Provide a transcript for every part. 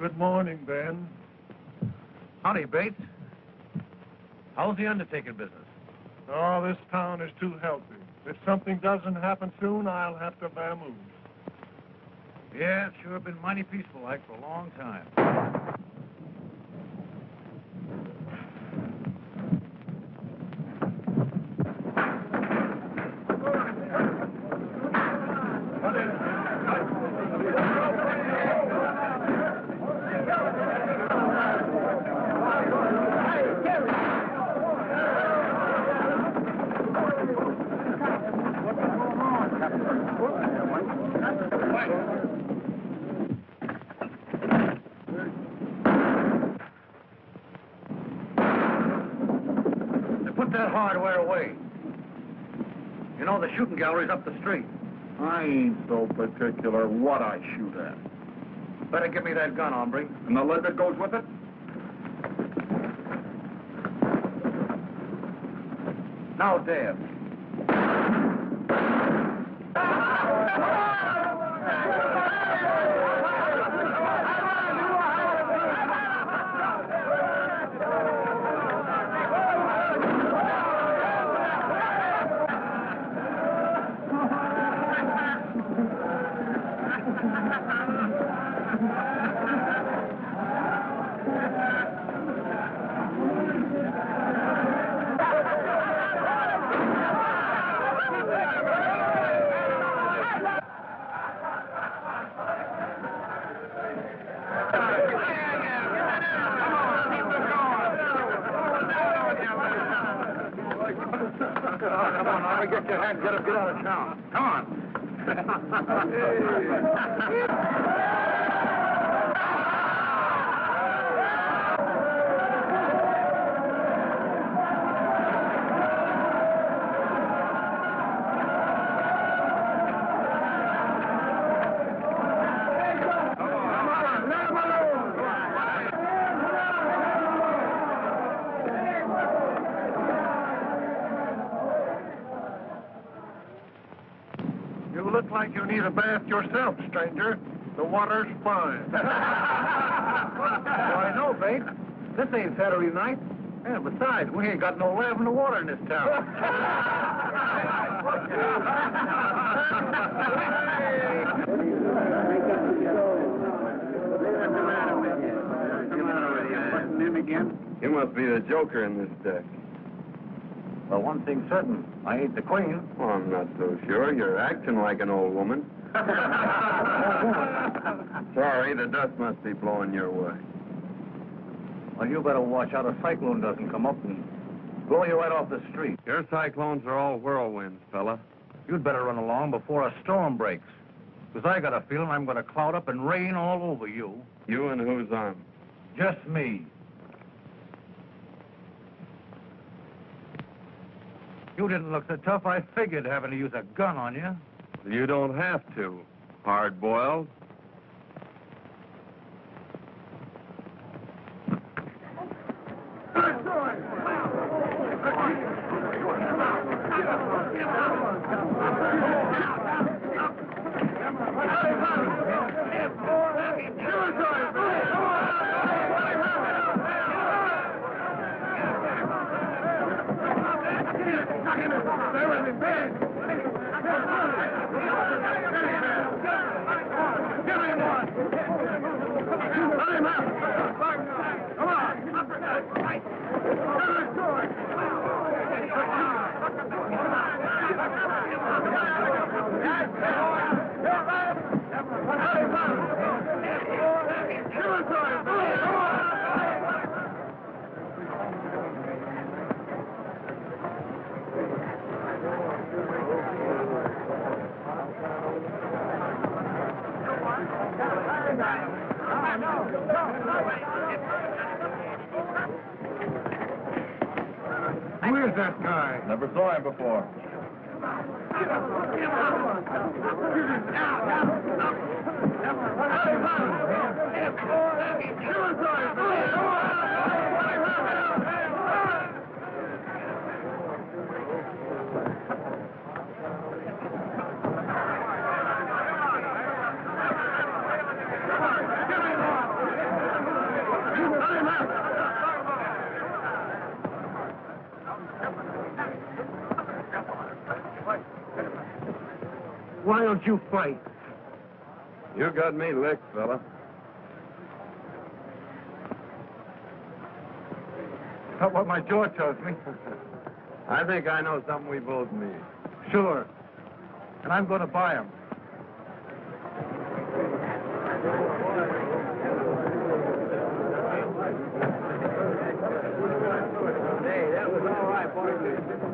Good morning, Ben. Howdy, Bates. How's the undertaking business? Oh, this town is too healthy. If something doesn't happen soon, I'll have to vamoose. Yeah, it's sure been mighty peaceful like for a long time. That hardware away. You know, the shooting gallery's up the street. I ain't so particular what I shoot at. Better give me that gun, hombre. And the lead that goes with it? Now, Dad. Come on, Harvey, get your hat, get out of town. Come on. You look like you need a bath yourself, stranger. The water's fine. Why, no, Bates. This ain't Saturday night. And besides, we ain't got no lavender water in this town. You must be the joker in this deck. Well, one thing's certain. I ain't the queen. Well, I'm not so sure. You're acting like an old woman. Sorry, the dust must be blowing your way. Well, you better watch out a cyclone doesn't come up and blow you right off the street. Your cyclones are all whirlwinds, fella. You'd better run along before a storm breaks. Because I got a feeling I'm going to cloud up and rain all over you. You and who's on? Just me. You didn't look so tough, I figured having to use a gun on you. You don't have to. Hard-boiled. Who is that guy? Never saw him before. Why don't you fight? You got me licked, fella. That's what my jaw tells me. I think I know something we both need. Sure. And I'm going to buy him. Hey, that was all right, boys.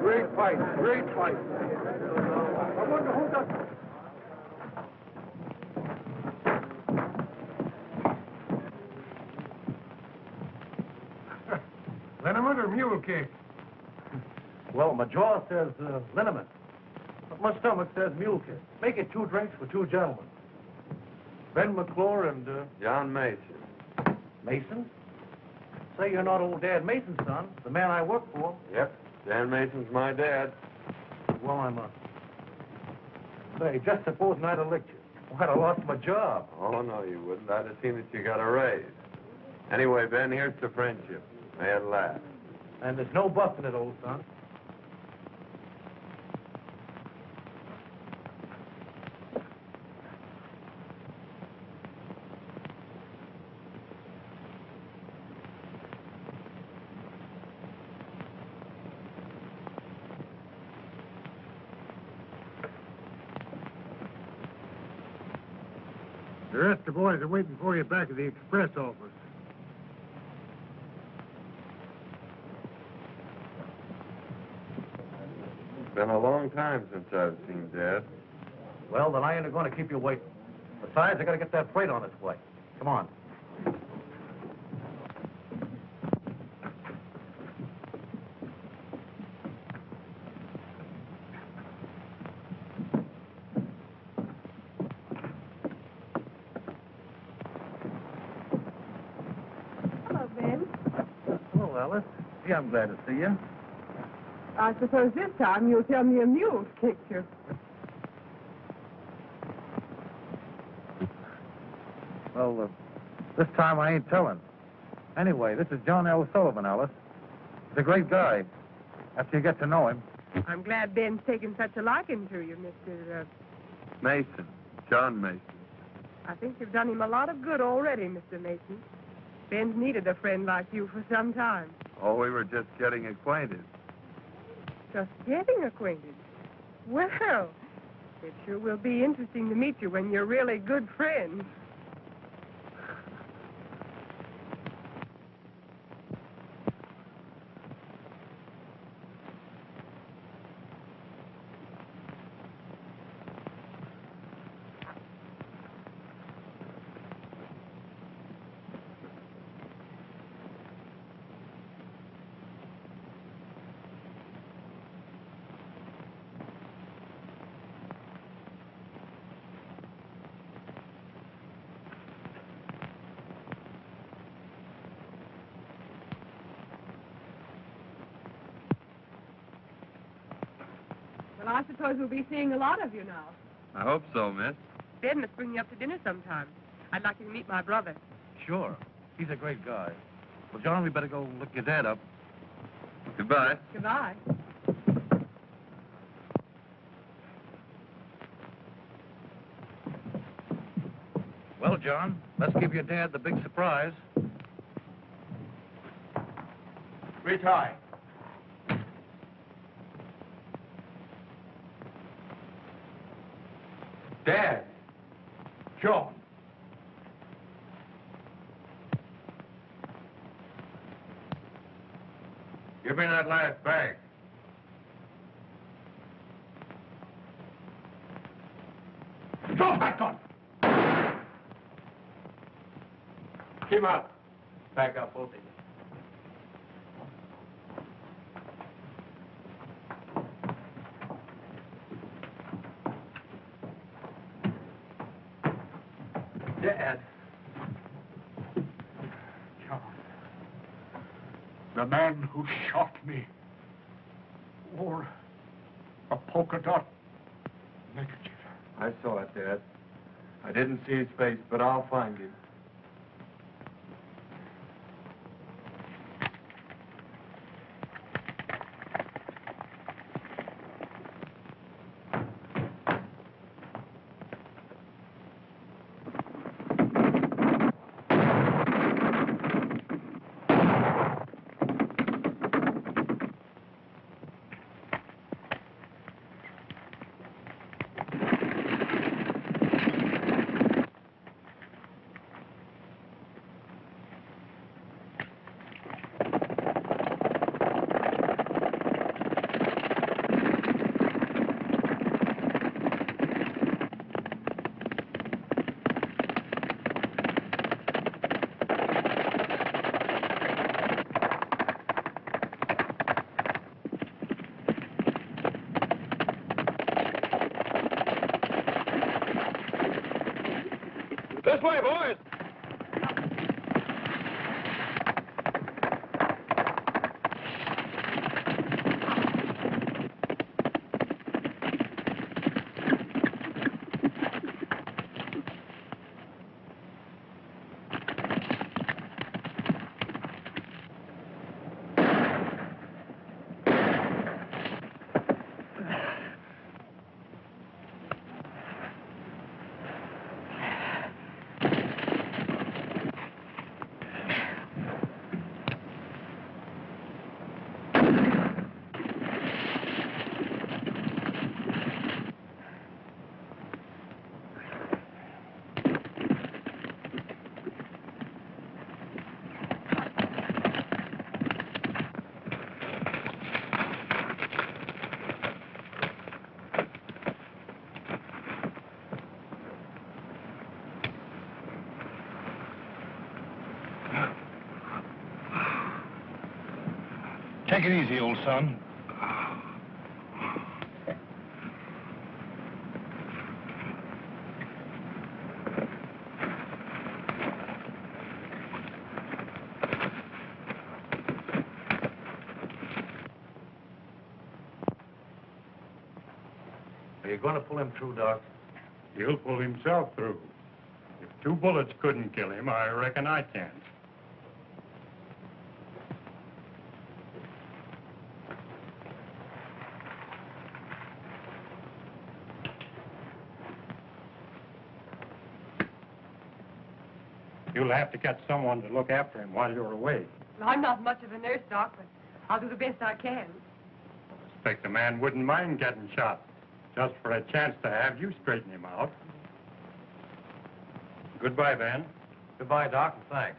Great fight, great fight. I wonder who does... Liniment or mule kick? Well, my jaw says liniment. But my stomach says mule kick. Make it 2 drinks for 2 gentlemen. Ben McClure and, John Mason. Mason? Say you're not old Dad Mason's son, the man I work for. Yep. Dan Mason's my dad. Well, I'm Say, just supposing I'd have licked you. I'd have lost my job. Oh, no, you wouldn't. I'd have seen that you got a raise. Anyway, Ben, here's to friendship. May it last. And there's no busting it, old son. The rest of the boys are waiting for you back at the express office. It's been a long time since I've seen Dad. Well, then I ain't going to keep you waiting. Besides, I got to get that freight on its way. Come on. Hello, Ben. Hello, Alice. Gee, I'm glad to see you. I suppose this time you'll tell me a mule's kicked you. Well, this time I ain't telling. Anyway, this is John L. Sullivan, Alice. He's a great guy. After you get to know him. I'm glad Ben's taken such a liking to you, Mr. Mason. John Mason. I think you've done him a lot of good already, Mr. Mason. Ben's needed a friend like you for some time. Oh, we were just getting acquainted. Just getting acquainted. Well, it sure will be interesting to meet you when you're really good friends. Well, I suppose we'll be seeing a lot of you now. I hope so, miss. Ben must bring you up to dinner sometime. I'd like you to meet my brother. Sure. He's a great guy. Well, John, we better go look your dad up. Goodbye. Goodbye. Well, John, let's give your dad the big surprise. Retie. Dad. John. Give me that last bag. Drop that gun. Keep out. Back up, both of you. Dad. John. The man who shot me wore a polka dot neckerchief. I saw it, Dad. I didn't see his face, but I'll find him. This way, boys. Take it easy, old son. Are you going to pull him through, Doc? He'll pull himself through. If 2 bullets couldn't kill him, I reckon I can. You'll have to get someone to look after him while you're away. Well, I'm not much of a nurse, Doc, but I'll do the best I can. I expect the man wouldn't mind getting shot, just for a chance to have you straighten him out. Goodbye, Ben. Goodbye, Doc, and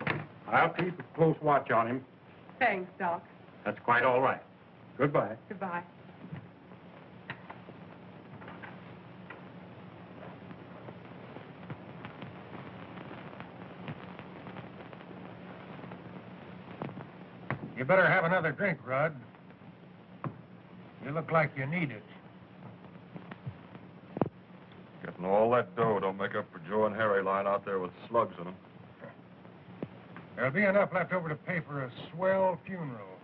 thanks. I'll keep a close watch on him. Thanks, Doc. That's quite all right. Goodbye. Goodbye. You better have another drink, Rudd. You look like you need it. Getting all that dough don't make up for Joe and Harry lying out there with slugs in them. There'll be enough left over to pay for a swell funeral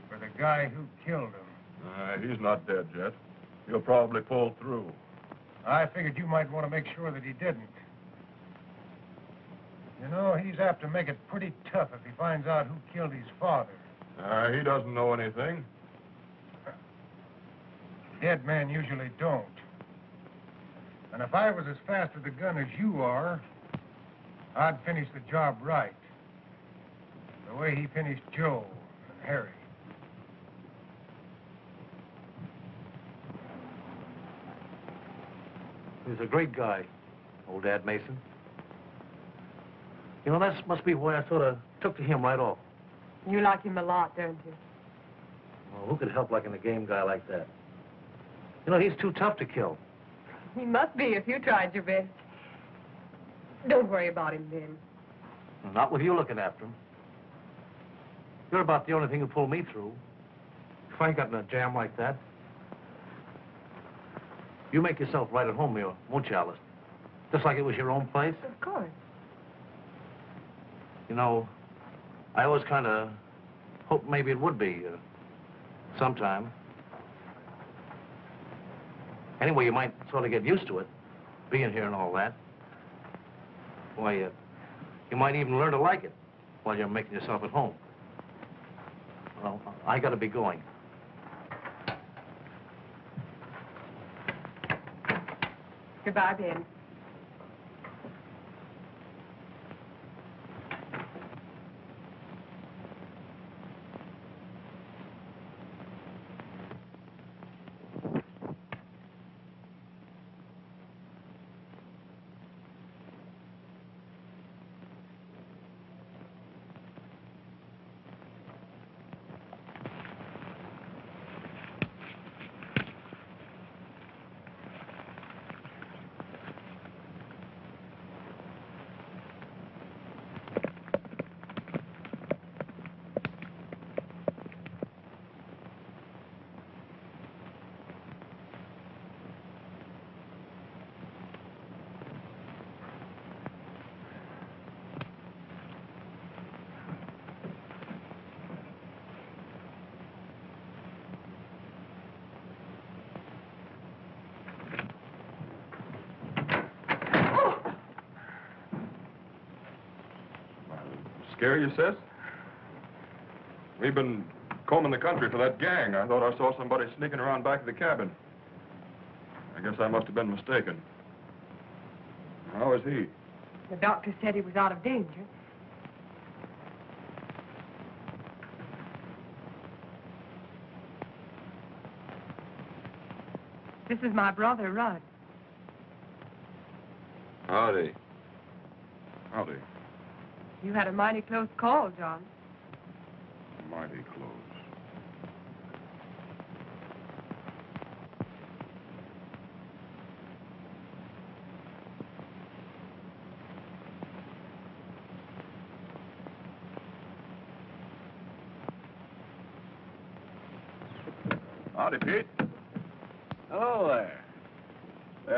for the guy who killed him. He's not dead yet. He'll probably pull through. I figured you might want to make sure that he didn't. You know, he's apt to make it pretty tough if he finds out who killed his father. He doesn't know anything. Dead men usually don't. And if I was as fast with the gun as you are, I'd finish the job right. The way he finished Joe and Harry. He was a great guy, old Dad Mason. You know, that must be why I sort of took to him right off. You like him a lot, don't you? Well, who could help liking a game guy like that? You know, he's too tough to kill. He must be if you tried your best. Don't worry about him, Ben. Not with you looking after him. You're about the only thing who pulled me through. If I got in a jam like that. You make yourself right at home here, won't you, Alice? Just like it was your own place. Of course. You know, I always kind of hoped maybe it would be sometime. Anyway, you might sort of get used to it, being here and all that. Why, you might even learn to like it while you're making yourself at home. Well, I got to be going. Goodbye, Ben. Scare you, sis? We've been combing the country for that gang. I thought I saw somebody sneaking around back of the cabin. I guess I must have been mistaken. How is he? The doctor said he was out of danger. This is my brother, Rudd. Howdy. Howdy. You had a mighty close call, John. Mighty close. Howdy, Pete. Hello there.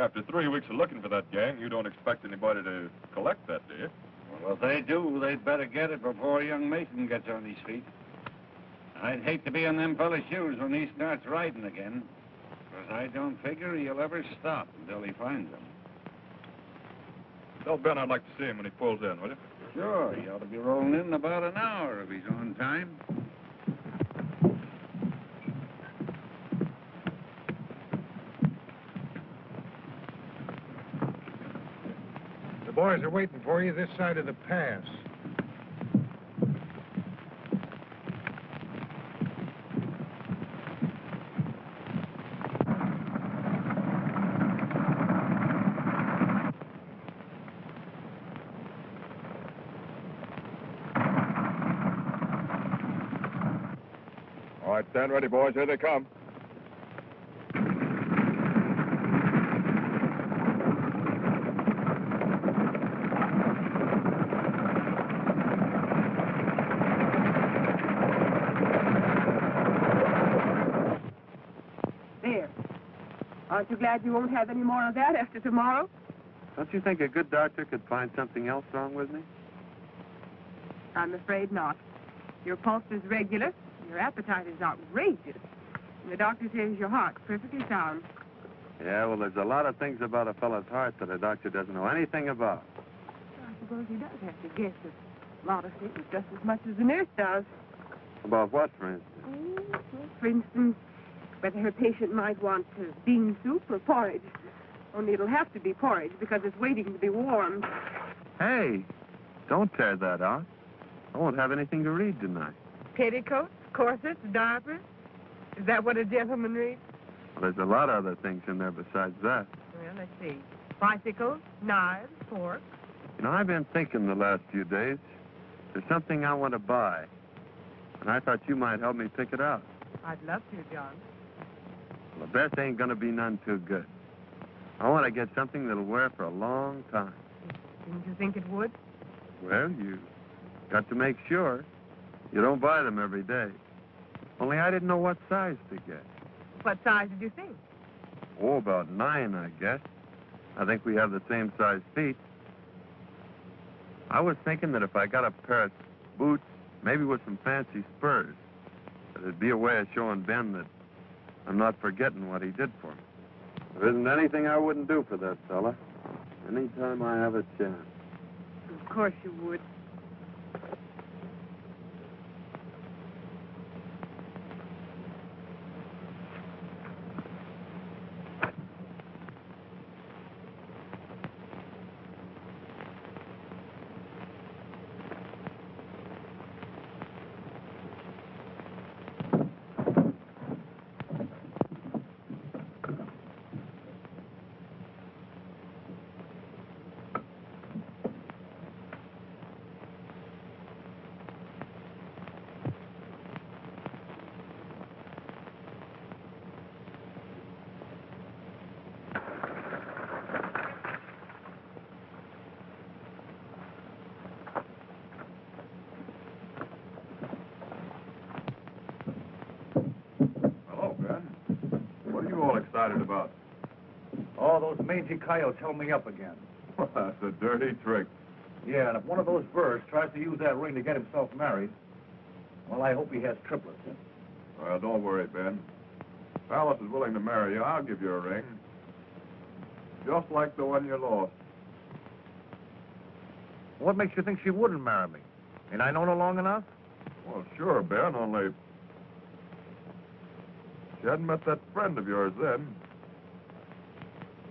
After 3 weeks of looking for that gang, you don't expect anybody to collect that, do you? Well, if they do, they'd better get it before young Mason gets on his feet. I'd hate to be in them fella's shoes when he starts riding again, because I don't figure he'll ever stop until he finds them. Tell Ben I'd like to see him when he pulls in, will you? Sure, he ought to be rolling in about an hour if he's on time. The boys are waiting for you this side of the pass. All right, stand ready, boys. Here they come. There. Aren't you glad you won't have any more of that after tomorrow? Don't you think a good doctor could find something else wrong with me? I'm afraid not. Your pulse is regular. Your appetite is outrageous. And the doctor says your heart's perfectly sound. Yeah, well, there's a lot of things about a fellow's heart that a doctor doesn't know anything about. I suppose he does have to guess at a lot of things just as much as the nurse does. About what, for instance? Well, for instance, whether her patient might want bean soup or porridge. Only it'll have to be porridge because it's waiting to be warmed. Hey, don't tear that out. I won't have anything to read tonight. Petticoats, corsets, diapers. Is that what a gentleman reads? Well, there's a lot of other things in there besides that. Well, let's see. Bicycles, knives, forks. You know, I've been thinking the last few days. There's something I want to buy. And I thought you might help me pick it out. I'd love to, John. Well, the best ain't gonna be none too good. I want to get something that'll wear for a long time. Didn't you think it would? Well, you got to make sure. You don't buy them every day. Only I didn't know what size to get. What size did you think? Oh, about 9, I guess. I think we have the same size feet. I was thinking that if I got a pair of boots, maybe with some fancy spurs, that it'd be a way of showing Ben that I'm not forgetting what he did for me. There isn't anything I wouldn't do for that fella. Anytime I have a chance. Of course you would. Hello, Ben. What are you all excited about? Oh, those mangy coyotes held me up again. That's a dirty trick. Yeah, and if one of those birds tries to use that ring to get himself married, well, I hope he has triplets. Well, don't worry, Ben. If Alice is willing to marry you, I'll give you a ring. Just like the one you lost. What makes you think she wouldn't marry me? Ain't I known her long enough? Well, sure, Ben, only... You hadn't met that friend of yours then.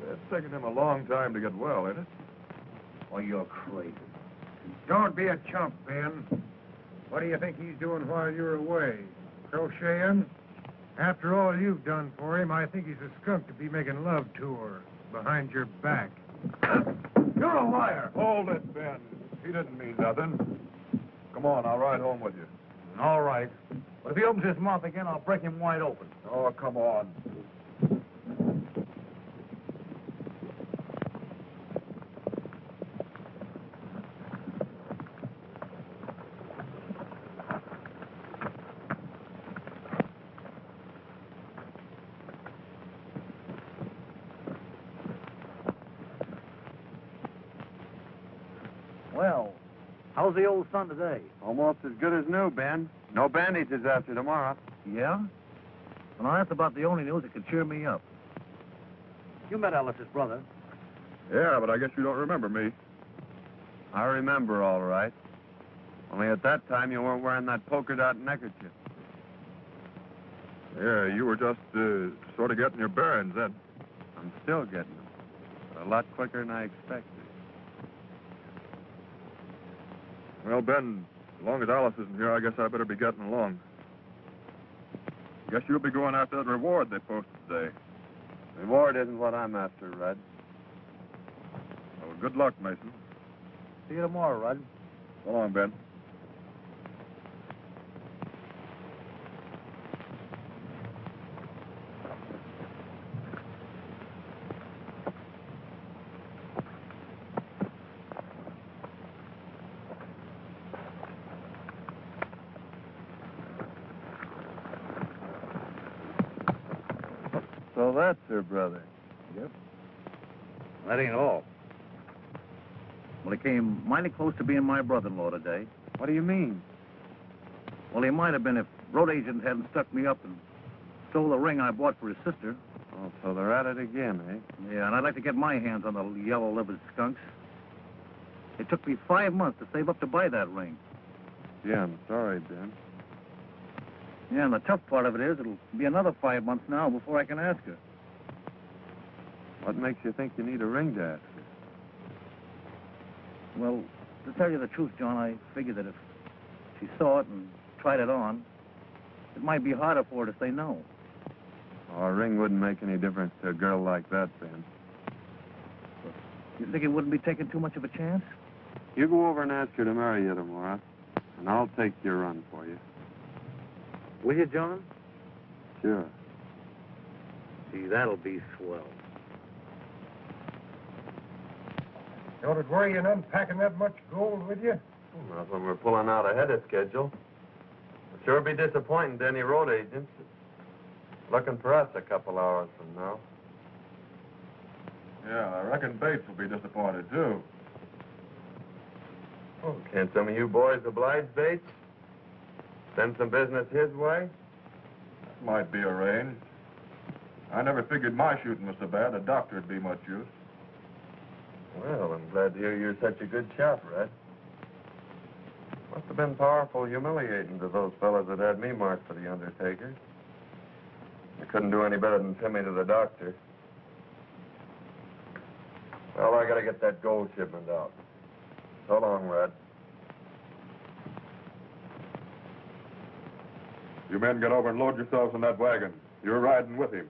It's taken him a long time to get well, ain't it? Oh, you're crazy. Don't be a chump, Ben. What do you think he's doing while you're away? Crocheting? After all you've done for him, I think he's a skunk to be making love to her behind your back. You're a liar. Hold it, Ben. He didn't mean nothing. Come on, I'll ride home with you. All right. But if he opens his mouth again, I'll break him wide open. Oh, come on. Well, how's the old son today? Almost as good as new, Ben. No bandages after tomorrow. Yeah? Well, that's about the only news that could cheer me up. You met Alice's brother. Yeah, but I guess you don't remember me. I remember all right. Only at that time you weren't wearing that polka dot neckerchief. Yeah, you were just sort of getting your bearings then. I'm still getting them. But a lot quicker than I expected. Well, Ben, as long as Alice isn't here, I guess I better be getting along. Guess you'll be going after that reward they posted today. Reward isn't what I'm after, Red. Well, good luck, Mason. See you tomorrow, Rudd. So long, Ben. So that's her brother. Yep. That ain't all. Well, he came mighty close to being my brother-in-law today. What do you mean? Well, he might have been if road agent hadn't stuck me up and stole the ring I bought for his sister. Oh, so they're at it again, eh? Yeah, and I'd like to get my hands on the yellow-livered skunks. It took me 5 months to save up to buy that ring. Yeah, I'm sorry, Ben. Yeah, and the tough part of it is it'll be another 5 months now before I can ask her. What makes you think you need a ring to ask her? Well, to tell you the truth, John, I figured that if she saw it and tried it on, it might be harder for her to say no. Oh, a ring wouldn't make any difference to a girl like that, Ben. You think it wouldn't be taking too much of a chance? You go over and ask her to marry you tomorrow, and I'll take your run for you. Will you, John? Sure. Gee, that'll be swell. Don't it worry you none packing that much gold with you? Not when we're pulling out ahead of schedule. It'll sure be disappointing to any road agents looking for us a couple hours from now. Yeah, I reckon Bates will be disappointed, too. Oh, can't some of you boys oblige Bates? Send some business his way? Might be arranged. I never figured my shooting was so bad a doctor'd be much use. Well, I'm glad to hear you're such a good shot, Red. Must have been powerful humiliating to those fellas that had me marked for the undertaker. I couldn't do any better than send me to the doctor. Well, I gotta get that gold shipment out. So long, Red. You men get over and load yourselves in that wagon. You're riding with him.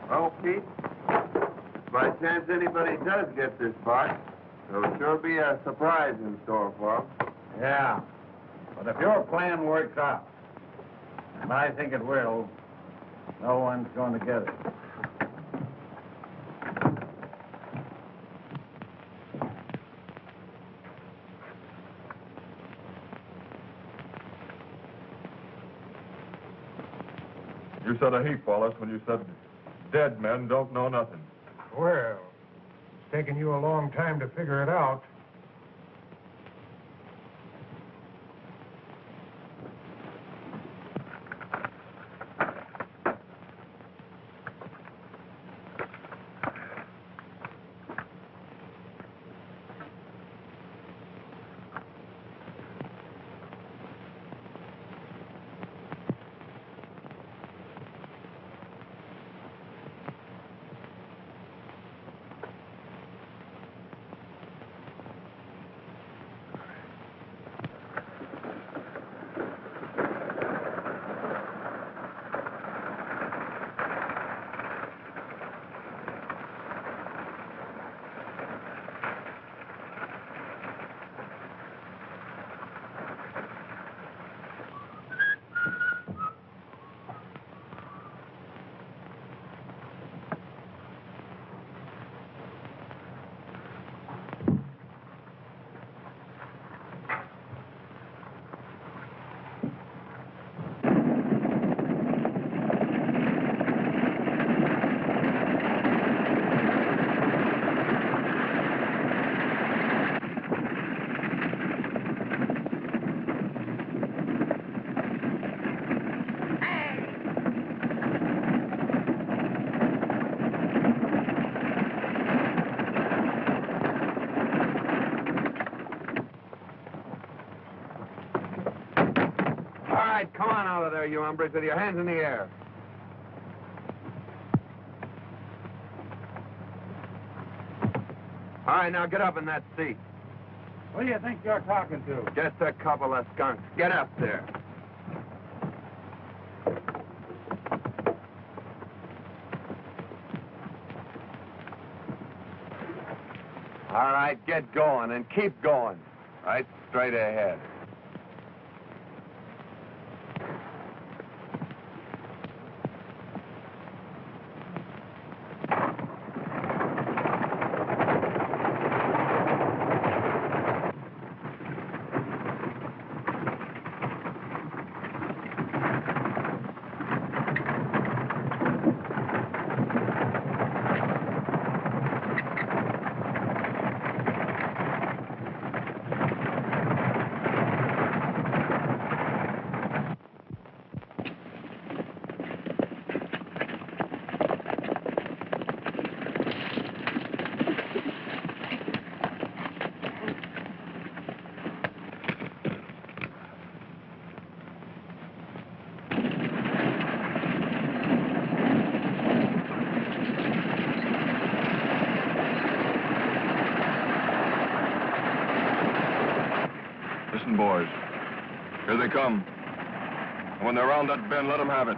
Well, Pete, if by chance anybody does get this box, there'll sure be a surprise in store for them. Yeah. But if your plan works out, and I think it will, no one's going to get it. You said a heap, Wallace, when you said dead men don't know nothing. Well, it's taken you a long time to figure it out. All right, come on out of there, you hombres, with your hands in the air. All right, now get up in that seat. Who do you think you're talking to? Just a couple of skunks. Get up there. All right, get going and keep going. Right straight ahead. Listen, boys. Here they come. And when they're around that bend, let them have it.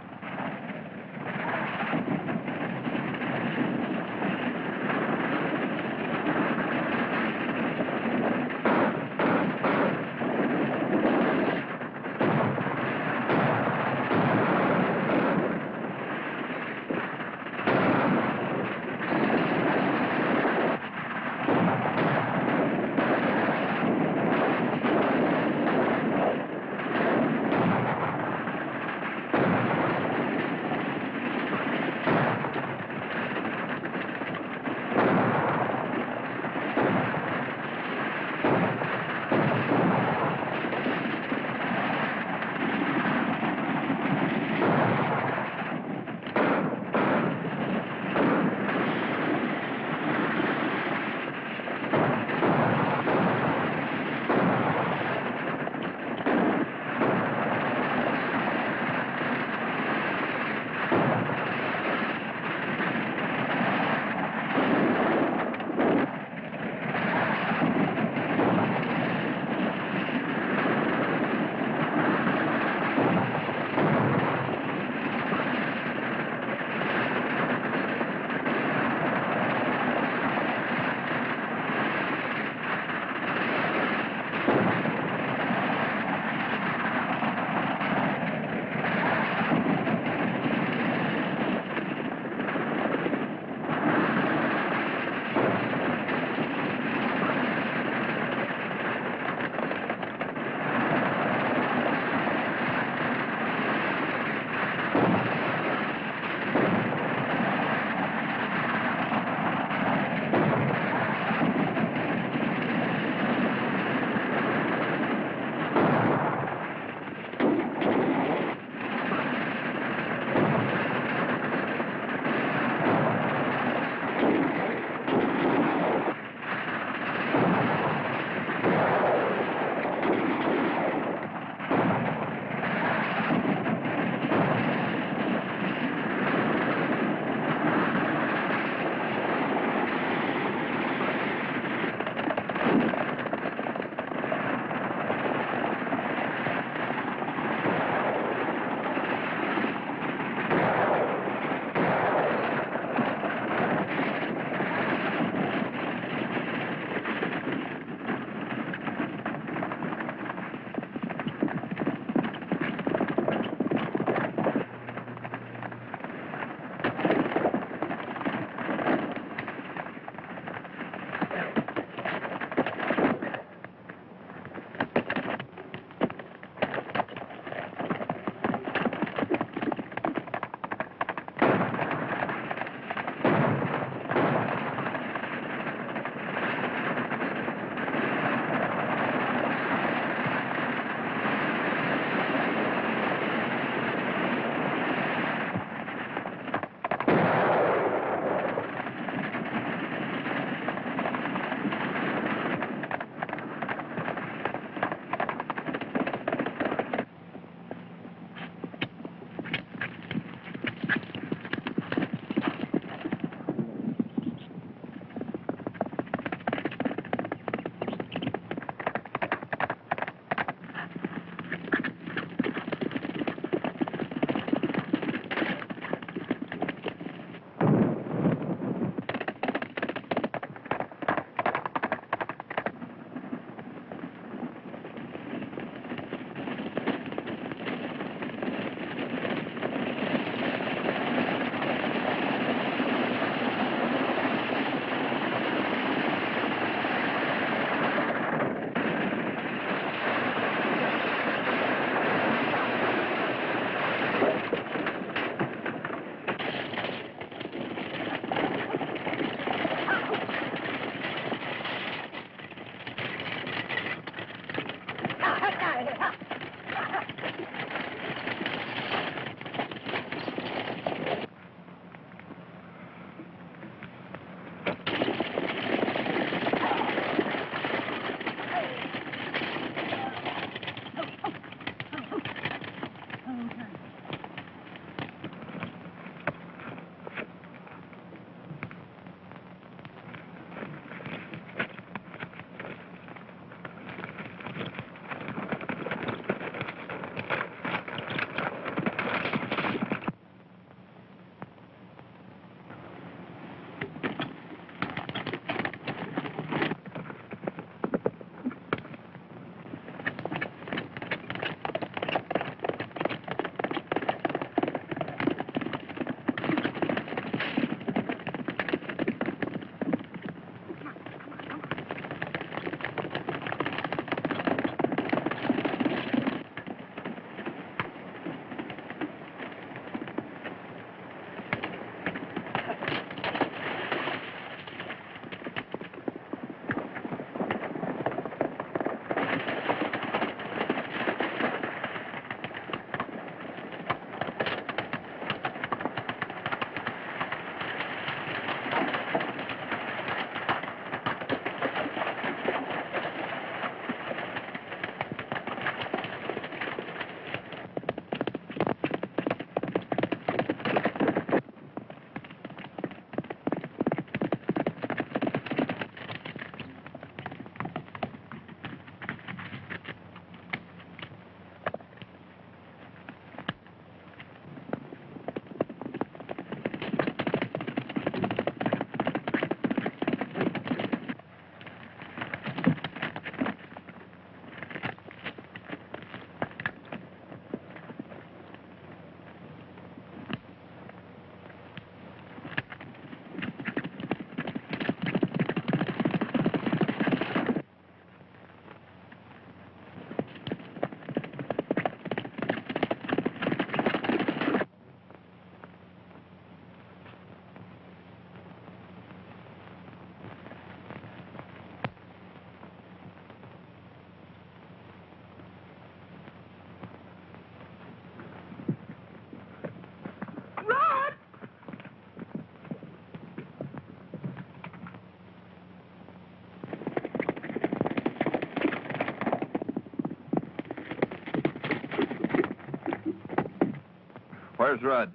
Where's Rudd?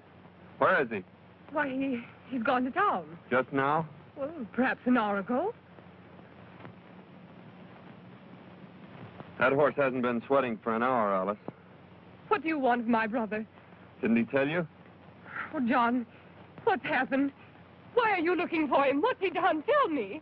Where is he? Why, he's gone to town. Just now? Well, perhaps an hour ago. That horse hasn't been sweating for an hour, Alice. What do you want of my brother? Didn't he tell you? Oh, John, what's happened? Why are you looking for him? What's he done? Tell me.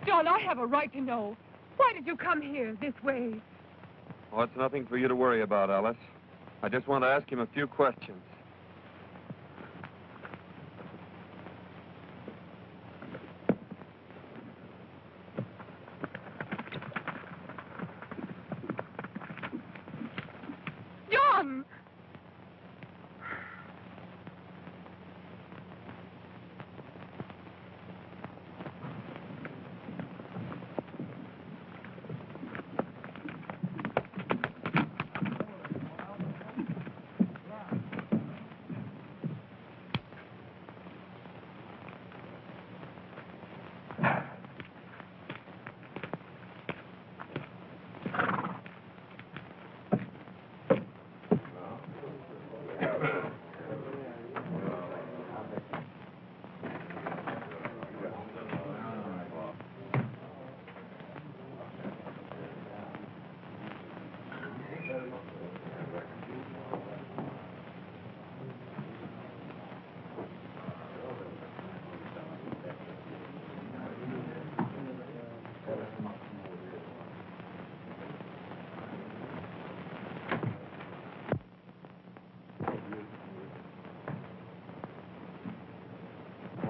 John, I have a right to know. Why did you come here this way? Oh, it's nothing for you to worry about, Alice. I just want to ask him a few questions. John!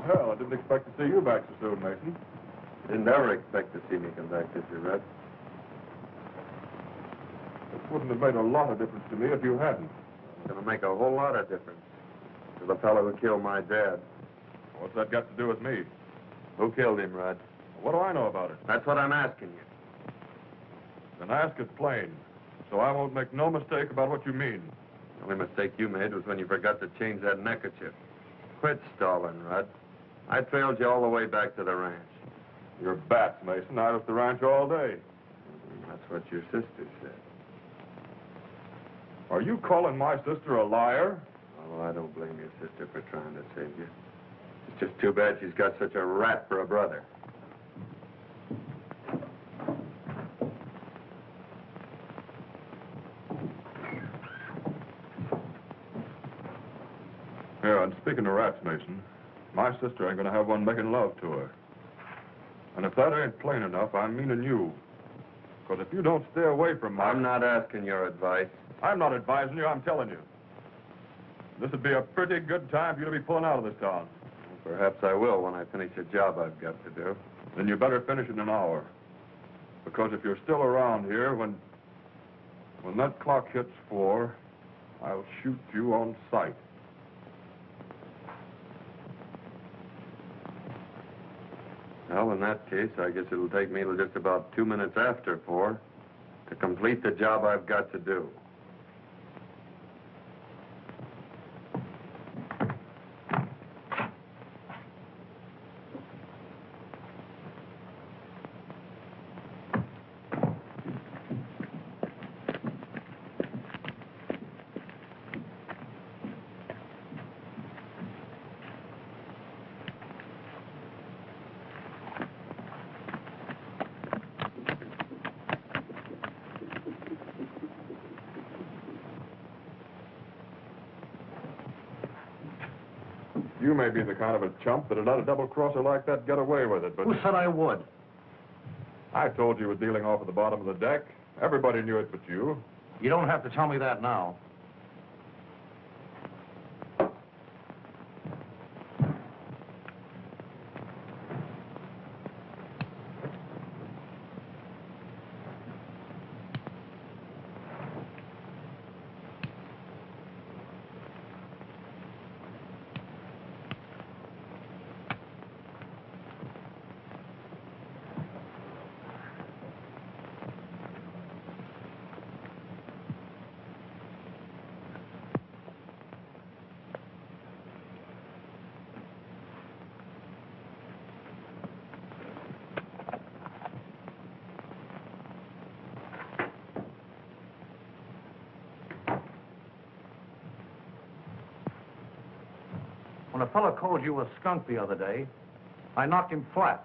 Well, I didn't expect to see you back so soon, Mason. Didn't ever expect to see me come back, did you, Red? It wouldn't have made a lot of difference to me if you hadn't. It's going to make a whole lot of difference to the fellow who killed my dad. What's that got to do with me? Who killed him, Red? What do I know about it? That's what I'm asking you. Then ask it plain, so I won't make no mistake about what you mean. The only mistake you made was when you forgot to change that neckerchief. Quit stalling, Rudd. I trailed you all the way back to the ranch. You're bats, Mason. I was at the ranch all day. That's what your sister said. Are you calling my sister a liar? Oh, I don't blame your sister for trying to save you. It's just too bad she's got such a rat for a brother. Yeah, and speaking of rats, Mason, my sister ain't gonna have one making love to her. And if that ain't plain enough, I'm meaning you. Because if you don't stay away from my... I'm not asking your advice. I'm not advising you, I'm telling you. This would be a pretty good time for you to be pulling out of this town. Perhaps I will when I finish a job I've got to do. Then you better finish in an hour. Because if you're still around here, when that clock hits 4, I'll shoot you on sight. Well, in that case, I guess it'll take me till just about 2 minutes after 4 to complete the job I've got to do. You may be the kind of a chump that'd let a double-crosser like that get away with it, but... Who said I would? I told you he was dealing off at the bottom of the deck. Everybody knew it but you. You don't have to tell me that now. When a fellow called you a skunk the other day, I knocked him flat.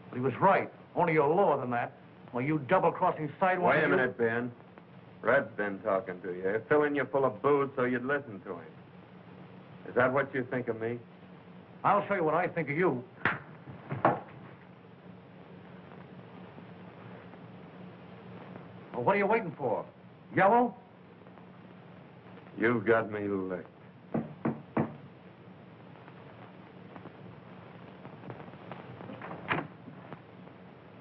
But he was right. Only you're lower than that. Well, you double-crossing sidewalk... Wait a minute, Ben. Red's been talking to you, filling you full of booze so you'd listen to him. Is that what you think of me? I'll show you what I think of you. Well, what are you waiting for? Yellow? You've got me licked.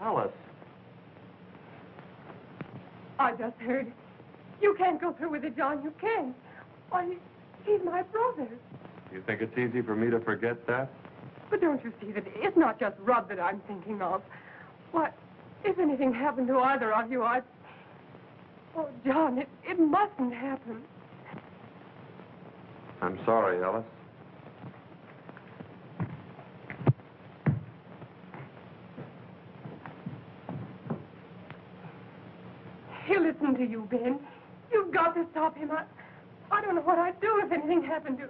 Alice. I just heard. You can't go through with it, John. You can't. Why, he's my brother. You think it's easy for me to forget that? But don't you see that it's not just Rudd that I'm thinking of? Why, if anything happened to either of you, I'd... Oh, John, it mustn't happen. I'm sorry, Alice. He'll listen to you, Ben. You've got to stop him. I don't know what I'd do if anything happened to...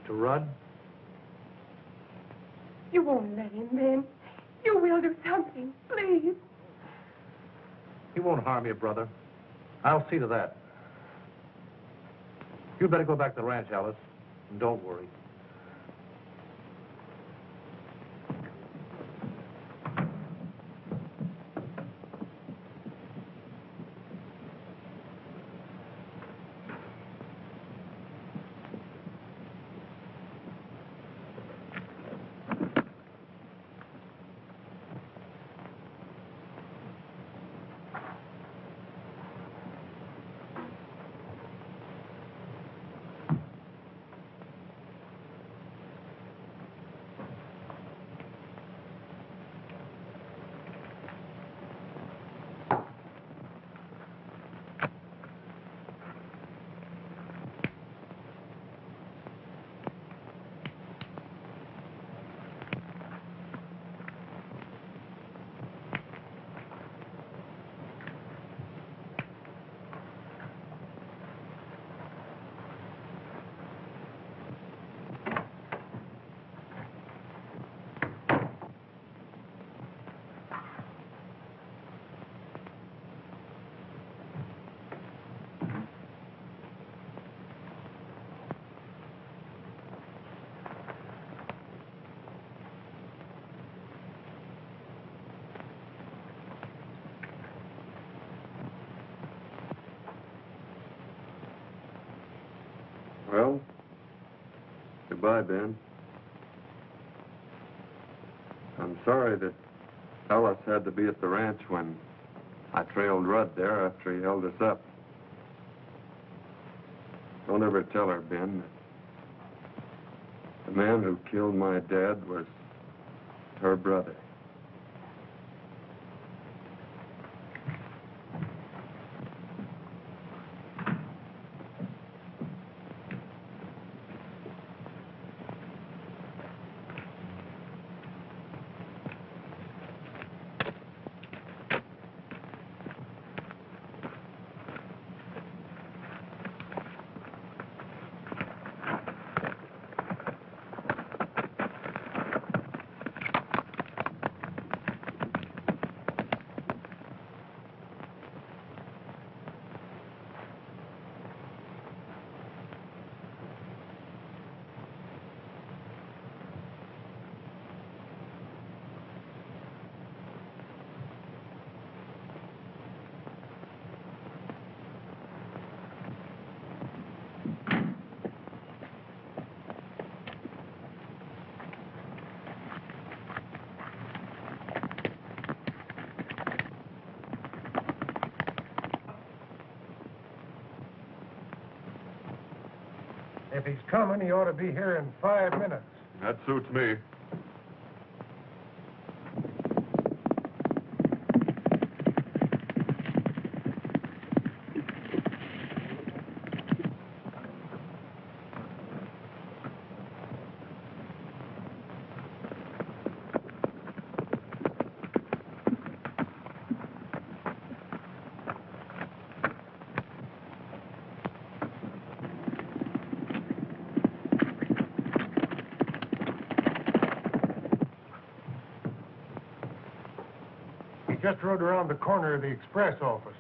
To Rudd? You won't let him, Ben. You will do something, please. He won't harm you, brother. I'll see to that. You better go back to the ranch, Alice, and don't worry. Well, goodbye, Ben. I'm sorry that Ellis had to be at the ranch when I trailed Rudd there after he held us up. Don't ever tell her, Ben, that the man who killed my dad was her brother. If he's coming, he ought to be here in 5 minutes. That suits me. He just rode around the corner of the express office.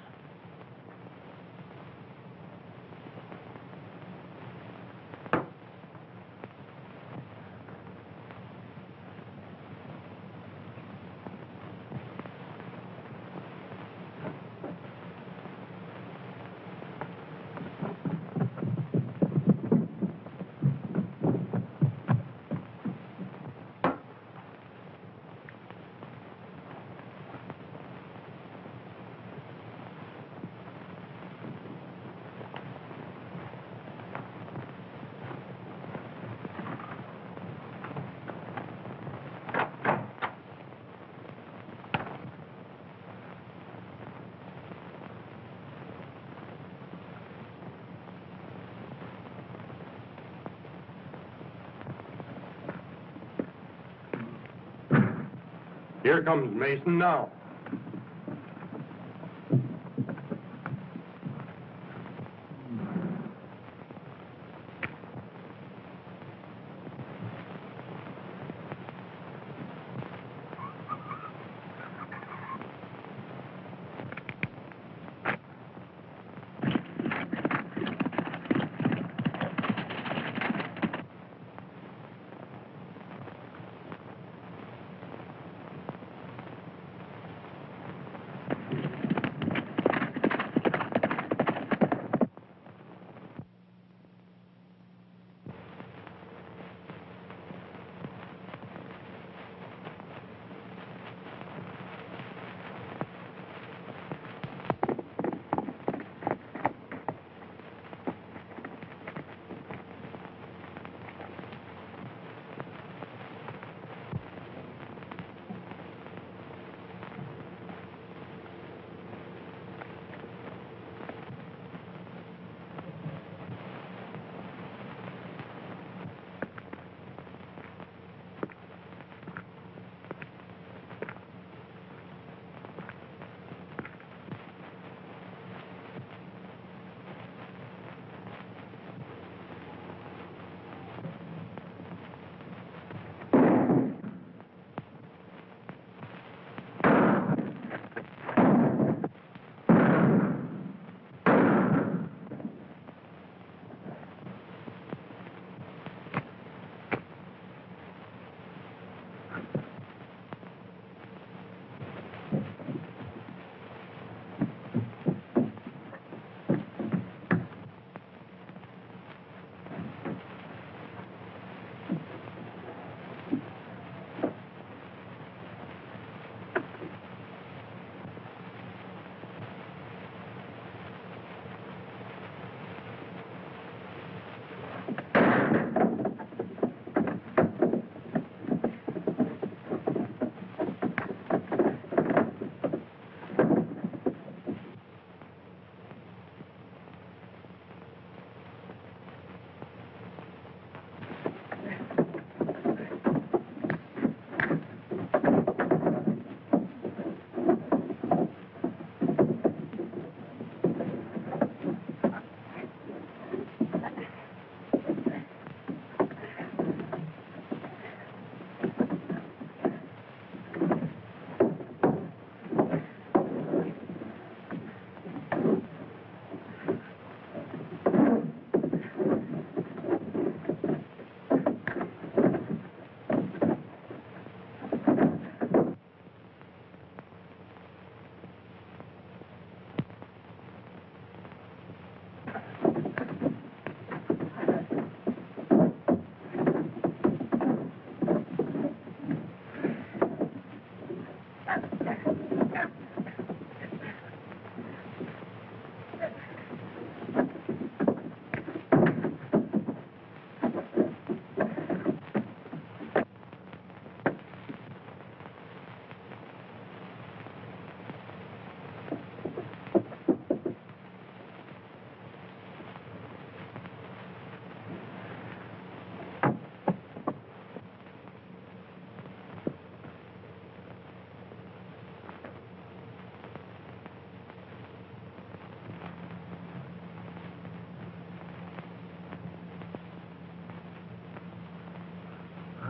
Here comes Mason now.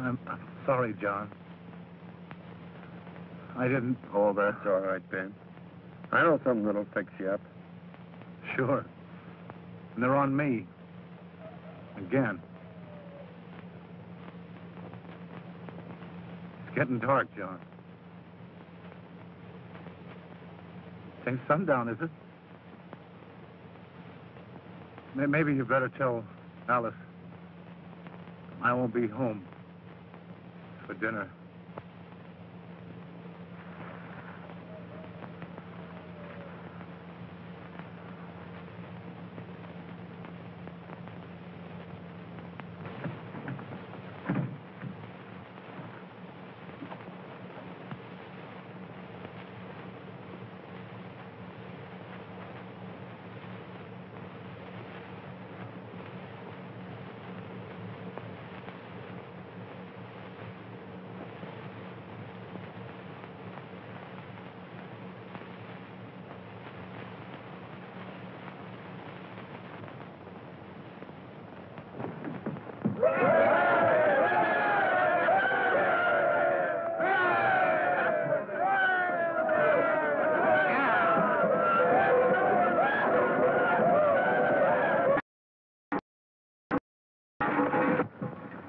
I'm sorry, John. I didn't... Oh, that's all right, Ben. I know something that'll fix you up. Sure. And they're on me. Again. It's getting dark, John. Ain't sundown, is it? Maybe you better tell Alice I won't be home for dinner.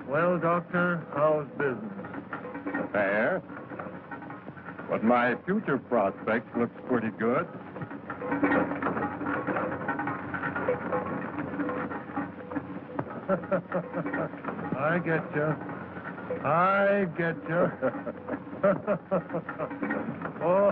Well, Doctor, how's business? Fair. But my future prospects looks pretty good. I get you. I get you. Oh.